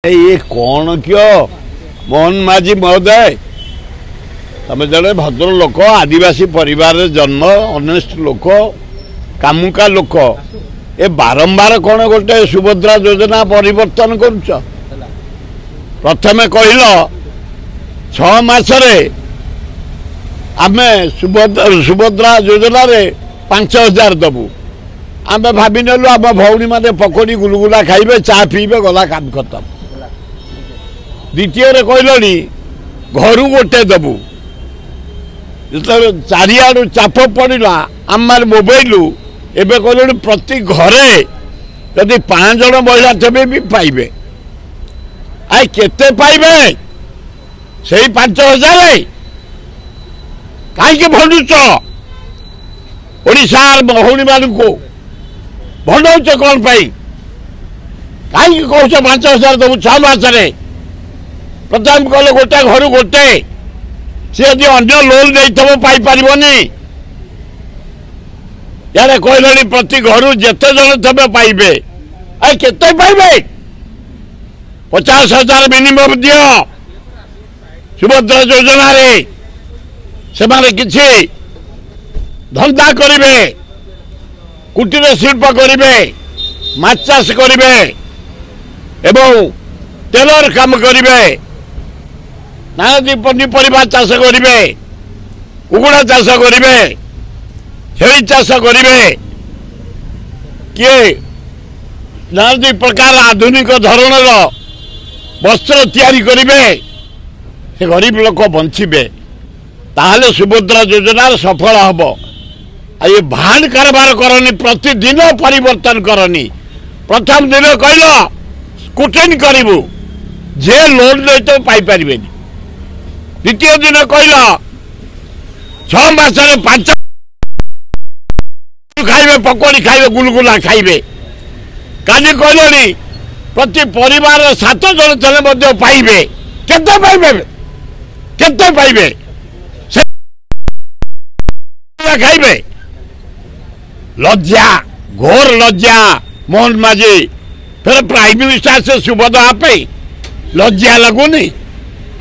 ये कौन क्यों मोहन माझी महोदय तमें जड़े भद्र लोक आदिवासी परिवार जन्म ऑनेस्ट लोक कामुका लोक ए बारंबार कौन गोटे सुभद्रा योजना परिवर्तन करुच प्रथमे कहल 6 मासरे आमे सुभद्रा योजना रे 5000 दबू आमे भाभी नेलु आम भौणी माने पकोड़ी गुलगुला खाइबे चा पीबे गला काम खत्म। द्वितीय कहली घर गोटे दबू जो चारिआडू चाप पड़ा आम मोबाइल एवं कहल प्रति घरे जदि 5 जन महिला थे भी पाइबे आई केते पाइबे से 5000 कहीं भंडुच ओडिशार भौणी मान भंडौच कौन पाई कहीं कौच 5000 दबू 6 मासरे प्रथम कहले गोटे घर गोटे सी यदि अन्य लोन नहीं पाई पारबनी यार कहले प्रति घर जिते जन थे पाइबे आई केते पाइबे 50,000 मिनिमम दियो सुभद्रा योजना रे से माने किछि धंदा करिवे कुटीर शिल्प करिवे माछ चाष करिवे एवं टेलर काम करिवे नाना पनीपरिया चाष करेंगे कुकुड़ा चाष करेंगे छेली चाष करेंगे किए नाना प्रकार आधुनिक धरणर वस्त्र तैयारी करेंगे से गरीब लोक बंचे ताहले सुभद्रा योजना सफल हम ये भान कारबार करनी प्रतिदिन परिवर्तन करनी प्रथम दिन कहल स्क्रूटिनी करू जे लोन नहीं तो पाइपर द्वितीय दिन कहल 6 मासरे 5 खाइबे पकोड़ी खाइबे गुलगुला खाइबे काली कहली प्रति परिवार 7 जन थे पाइबे केते पाइबे खाइबे लज्जा घोर लज्जा मोहन माझी फिर प्राइम मिनिस्टर से सुभद्रा पे लज्जा लगुनी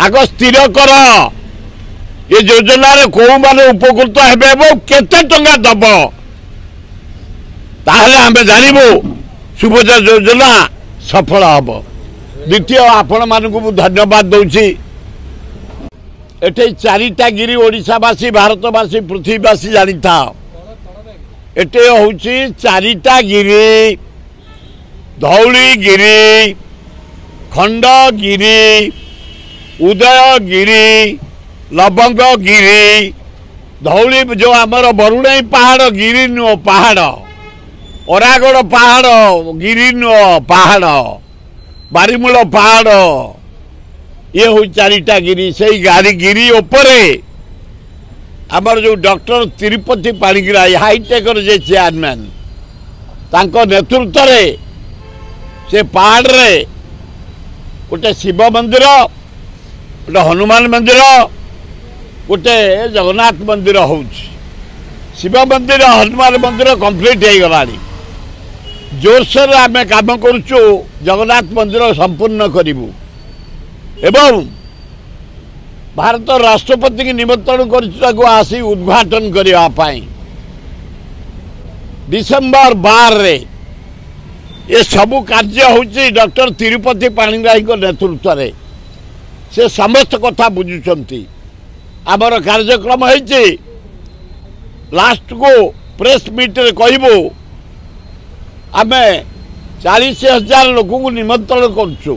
आग स्थिर कर ये योजना कौ मान उपकृत हे केते टंका दब ताहले आमे जानबू सुभद्रा योजना सफल हम। द्वितीय आपण मानकु धन्यवाद दउछि एटे 4टा गिरी ओडिशावासी भारतवासी पृथ्वीवासी जानी था एटे होछि 4टा गिरी धौलीगिरी खंडगिरी उदयगिरी लवंगगिरी धौली जो आमर बरुणाई पहाड़ गिरी नुह पहाड़ ओरागड़ पहाड़ गिरी नुह पहाड़ बारीमूल पहाड़ ये हूँ 4टा गिरी से गिरी उपरे आमर जो डॉक्टर तिरुपति पाणिग्राही हाईटेकर जे चेयरमैन तांको नेतृत्व रे से पहाड़ रे गोटे शिव मंदिर गोटे हनुमान मंदिर गोटे जगन्नाथ मंदिर हो शिव मंदिर हनुमान मंदिर कंप्लीट हो गला जोरसोर आम कम करुचु जगन्नाथ मंदिर संपूर्ण करूँ एवं भारत राष्ट्रपति की निमंत्रण कर आसी उद्घाटन करने डिसेम्बर 12 रे ये सबू कार्य होची डॉक्टर तिरुपति पाणिग्राही नेतृत्व रे से समस्त कथा बुझुंती आमर कार्यक्रम है लास्ट को प्रेस मीट रे कहबू आमे 40,000 लोक को निमंत्रण करुचु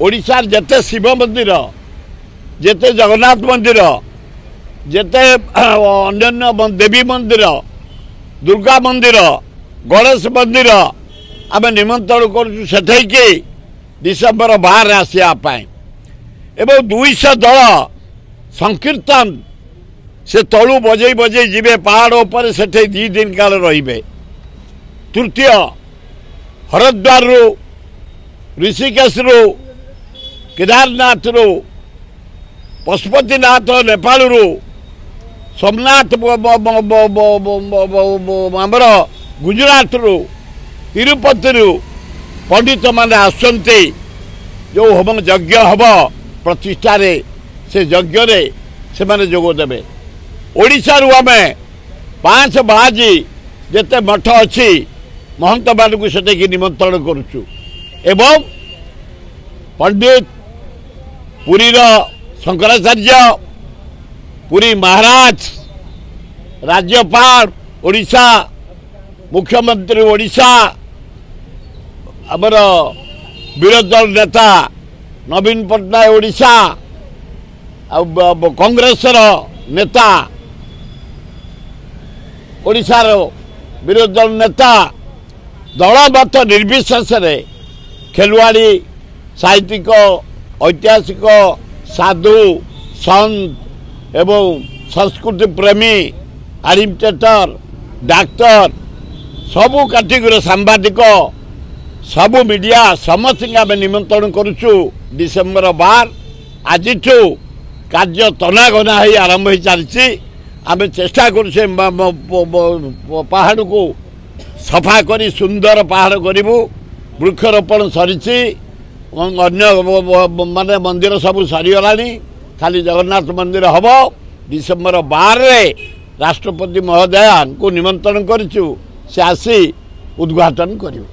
ओडिशा जेते शिव मंदिर जेते जगन्नाथ मंदिर जेते अन्य देवी मंदिर दुर्गा मंदिर गणेश मंदिर आम निमंत्रण कर डिसेम्बर 12 आसापी एवं 200 दल संकीर्तन से तलू बजे बजे जीवे पहाड़ पर से 2 दिन काल रे। तृतीय हरिद्वार ऋषिकेश केदारनाथ पशुपतिनाथ नेपाल सोमनाथ आमर गुजरात तिरुपति पंडित मान आसुंच जो होम यज्ञ हम प्रतिष्ठार से यज्ञ से माने जोग देवे ओडिशा रु आम 5 बाजी जेते मठ अच्छी महंत मान को सेठी निमंत्रण करुचु एवं पंडित पुरी शंकराचार्य पुरी महाराज राज्यपाल ओडिशा मुख्यमंत्री ओडिशा आमर विरोधी दल नेता नवीन पट्टनायक ओडिशा कांग्रेस नेता ओडिशार विरोधी दल नेता दलमत निर्विशेष खेलुआड़ी साहित्यिक ऐतिहासिक साधु संत एवं संस्कृति प्रेमी एडमिनिस्ट्रेटर डाक्तर सबू कैटेगरी सांबादिक सबू मीडिया समस्त आम निमंत्रण करुचु डिसेम्बर 12 आज कार्य तनाघना हो आरंभ हो चलती आम चेष्टा करुचे पहाड़ को सफा करी सुंदर पहाड़ करूँ वृक्षरोपण सरी माने मंदिर सब सरीगला खाली जगन्नाथ मंदिर हम डिसेम्बर 12 राष्ट्रपति महोदया को निमंत्रण करूँ से आसी उद्घाटन करूँ।